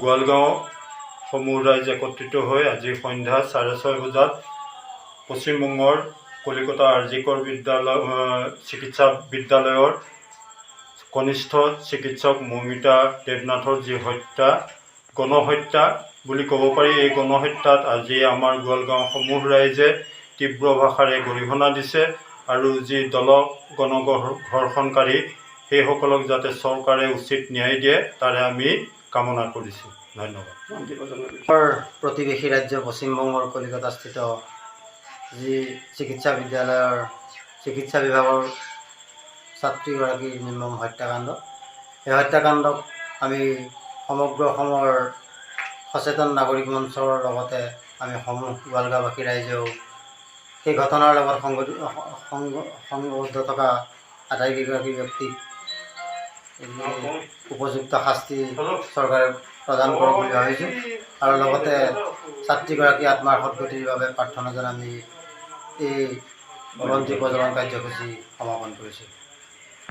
গোৱালগাঁও সমূহ ৰাইজ একত্ৰিত হৈ আজি সন্ধ্যা 6:30 বজাত পশ্চিমবংগৰ কলিকতা আৰজিকৰ চিকিৎসা বিদ্যালয়ৰ কনিষ্ঠ চিকিৎসক মৌমিতা দেৱনাথৰ যি গণহত্যা বুলি ক'ব পাৰি, এই গণহত্যাত আজি আমাৰ গোৱালগাঁও সমূহ ৰাইজে তীব্ৰ ভাষাৰে গৰিহণা দিছে আৰু যি গণধৰ্ষণকাৰী সেইসকলক যাতে চৰকাৰে উচিত ন্যায় দিয়ে তাৰে আমি কামনা কৰিছোঁ। ধন্যবাদ। প্ৰতিবেশী ৰাজ্য পশ্চিমবংগৰ কলিকতাস্থিত যি চিকিৎসা বিদ্যালয়ৰ চিকিৎসা বিভাগৰ ছাত্ৰীগৰাকীৰ নিৰ্মম হত্যাকাণ্ড, এই হত্যাকাণ্ডক আমি সমগ্ৰ অসমৰ সচেতন নাগৰিক মঞ্চৰ লগতে আমি গোৱালগাঁওবাসী ৰাইজেও সেই ঘটনাৰ লগত সংবদ্ধ থকা আটাইকেইগৰাকী ব্যক্তিক উপযুক্ত শাস্তি চৰকাৰে প্ৰদান কৰক বুলি ভাবিছোঁ আৰু লগতে ছাত্ৰীগৰাকী আত্মাৰ সদ্গতিৰ বাবে প্ৰাৰ্থনা জনাই আমি এই বন্তি প্ৰজ্বলন কাৰ্যসূচী সমাপন কৰিছোঁ।